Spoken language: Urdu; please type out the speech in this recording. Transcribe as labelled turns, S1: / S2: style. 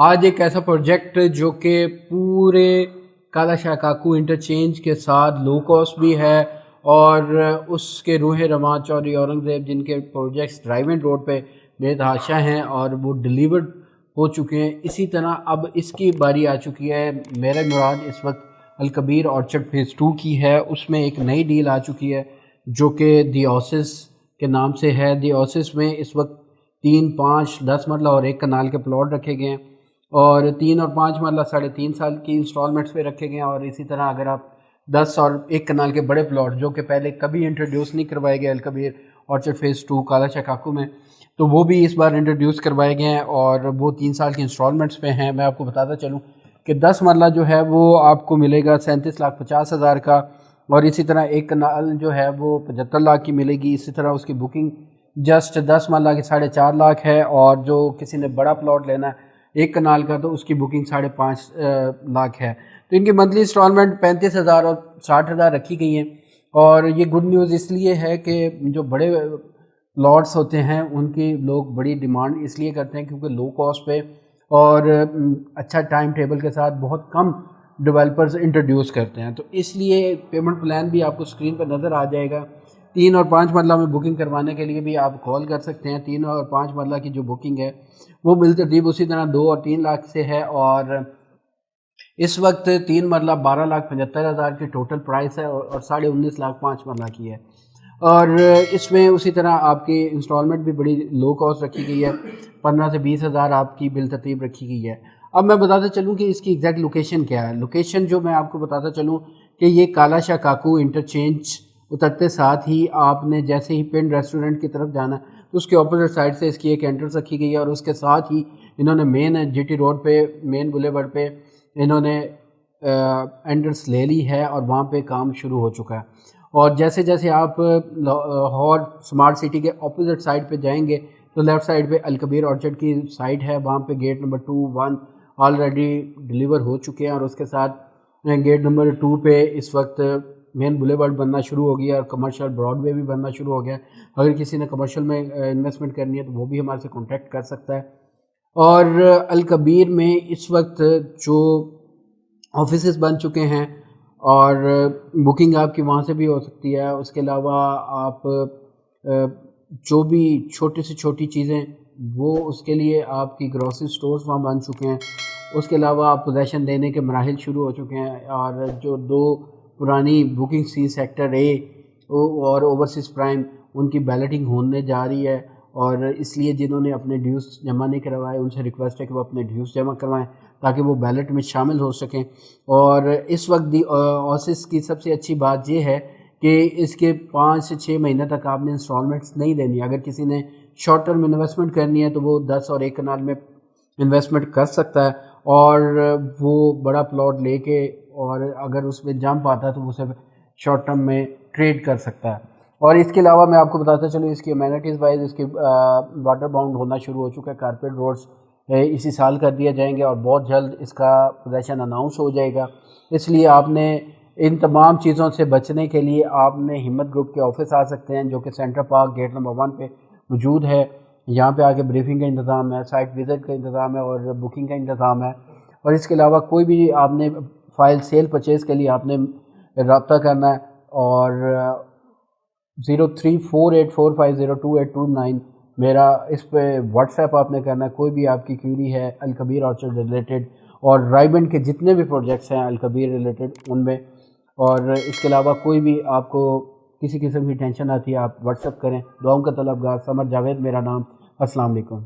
S1: آج ایک ایسا پروجیکٹ جو کہ پورے کالا شاہ کاکو انٹرچینج کے ساتھ لو کاسٹ بھی ہے اور اس کے روح رواں چودھری اورنگزیب جن کے پروجیکٹس ڈرائیو ان روڈ پہ بے تحاشا ہیں اور وہ ڈیلیورڈ ہو چکے ہیں. اسی طرح اب اس کی باری آ چکی ہے. میرا مراد اس وقت الکبیر آرچرڈ فیز 2 کی ہے. اس میں ایک نئی ڈیل آ چکی ہے جو کہ دی اوسس کے نام سے ہے. دی اوسس میں اس وقت 3، 5، 10 مرلہ اور 1 کنال کے پلاٹ رکھے گئے ہیں اور 3 اور 5 مرلہ 3.5 سال کی انسٹالمنٹس پہ رکھے گئے ہیں. اور اسی طرح اگر آپ 10 اور 1 کنال کے بڑے پلاٹ جو کہ پہلے کبھی انٹروڈیوس نہیں کروائے گئے الکبیر آرچرڈ فیز 2 کالا شاہ کاکو میں، تو وہ بھی اس بار انٹروڈیوس کروائے گئے ہیں اور وہ 3 سال کی انسٹالمنٹس پہ ہیں. میں آپ کو بتاتا چلوں کہ 10 مرلہ جو ہے وہ آپ کو ملے گا 37,50,000 کا اور اسی طرح 1 کنال جو ہے وہ 75 لاکھ کی ملے گی. اسی طرح اس کی بکنگ جسٹ 10 مرلہ کی 4.5 لاکھ ہے اور جو کسی نے بڑا پلاٹ لینا ہے 1 کنال کا تو اس کی بکنگ 5.5 لاکھ ہے. تو ان کی منتھلی انسٹالمنٹ 35,000 اور 60,000 رکھی گئی ہیں. اور یہ گڈ نیوز اس لیے ہے کہ جو بڑے پلاٹس ہوتے ہیں ان کی لوگ بڑی ڈیمانڈ اس لیے کرتے ہیں کیونکہ لو کاسٹ پہ اور اچھا ٹائم ٹیبل کے ساتھ بہت کم ڈیولپرز انٹروڈیوس کرتے ہیں. تو اس لیے پیمنٹ پلان بھی آپ کو اسکرین پر نظر آ جائے گا. 3 اور 5 مرلہ میں بکنگ کروانے کے لیے بھی آپ کال کر سکتے ہیں. 3 اور 5 مرلہ کی جو بکنگ ہے وہ بالترتیب اسی طرح 2 اور 3 لاکھ سے ہے اور اس وقت 3 مرلہ 12,75,000 کی ٹوٹل پرائس ہے اور 19.5 لاکھ 5 مرلہ کی ہے. اور اس میں اسی طرح آپ کی انسٹالمنٹ بھی بڑی لو کاسٹ رکھی گئی ہے. 15 سے 20,000 آپ کی بالترتیب رکھی گئی ہے. اب میں بتاتا چلوں کہ اس کی ایگزیکٹ لوکیشن کیا ہے. لوکیشن جو میں آپ کو بتاتا چلوں کہ یہ کالا شاہ کاکو انٹرچینج اترتے ساتھ ہی آپ نے جیسے ہی پن ریسٹورنٹ کی طرف جانا تو اس کے اپوزٹ سائڈ سے اس کی ایک انٹرنس رکھی گئی ہے اور اس کے ساتھ ہی انہوں نے مین جی ٹی روڈ پہ مین بولیورڈ پہ انہوں نے انٹرنس لے لی ہے اور وہاں پہ کام شروع ہو چکا ہے. اور جیسے جیسے آپ لاہور اسمارٹ سٹی کے اپوزٹ سائڈ پہ جائیں گے تو لیفٹ سائڈ پہ الکبیر آرچرڈ کی سائٹ ہے. وہاں پہ گیٹ نمبر 2، 1 آلریڈی ڈیلیور ہو چکے ہیں اور اس کے ساتھ گیٹ نمبر 2 پہ اس وقت مین بولیورڈ بننا شروع ہو گیا اور کمرشل براڈ وے بھی بننا شروع ہو گیا. اگر کسی نے کمرشل میں انویسٹمنٹ کرنی ہے تو وہ بھی ہمارے سے کانٹیکٹ کر سکتا ہے. اور الکبیر میں اس وقت جو آفیسز بن چکے ہیں اور بکنگ آپ کی وہاں سے بھی ہو سکتی ہے. اس کے علاوہ آپ جو بھی چھوٹی سے چھوٹی چیزیں وہ اس کے لیے آپ کی گروسری سٹورز وہاں بن چکے ہیں. اس کے علاوہ آپ پوزیشن دینے کے مراحل شروع ہو چکے ہیں اور جو 2 پرانی بکنگ سی سیکٹر اے اور اوورسیز پرائم ان کی بیلٹنگ ہونے جا رہی ہے اور اس لیے جنہوں نے اپنے ڈیوز جمع نہیں کروائے ان سے ریکویسٹ ہے کہ وہ اپنے ڈیوز جمع کروائیں تاکہ وہ بیلٹ میں شامل ہو سکیں. اور اس وقت دی اوسس کی سب سے اچھی بات یہ ہے کہ اس کے 5 سے 6 مہینہ تک آپ نے انسٹالمنٹس نہیں دینی. اگر کسی نے شارٹ ٹرم انویسٹمنٹ کرنی ہے تو وہ 10 اور 1 کنال میں انویسٹمنٹ کر سکتا ہے اور وہ بڑا پلاٹ لے کے اور اگر اس میں جمپ آتا ہے تو اسے شارٹ ٹرم میں ٹریڈ کر سکتا ہے. اور اس کے علاوہ میں آپ کو بتاتا چلوں اس کی امینٹیز وائز اس کی واٹر باؤنڈ ہونا شروع ہو چکا ہے. کارپیٹ روڈز اسی سال کر دیا جائیں گے اور بہت جلد اس کا پوزیشن اناؤنس ہو جائے گا. اس لیے آپ نے ان تمام چیزوں سے بچنے کے لیے آپ نے ہمت گروپ کے آفس آ سکتے ہیں جو کہ سینٹر پارک گیٹ نمبر 1 پہ موجود ہے. یہاں پہ آگے بریفنگ کا انتظام ہے، سائٹ وزٹ کا انتظام ہے اور بکنگ کا انتظام ہے. اور اس کے علاوہ کوئی بھی آپ نے فائل سیل پرچیز کے لیے آپ نے رابطہ کرنا ہے اور 034845028229 میرا اس پہ واٹس ایپ آپ نے کرنا ہے. کوئی بھی آپ کی کیوری ہے الکبیر آرچرڈ ریلیٹڈ اور رائبنڈ کے جتنے بھی پروجیکٹس ہیں الکبیر ریلیٹڈ ان میں. اور اس کے علاوہ کوئی بھی آپ کو کسی قسم کی ٹینشن آتی ہے آپ واٹس ایپ کریں. دعاؤں کا طلبگار سمر جاوید میرا نام. السلام علیکم.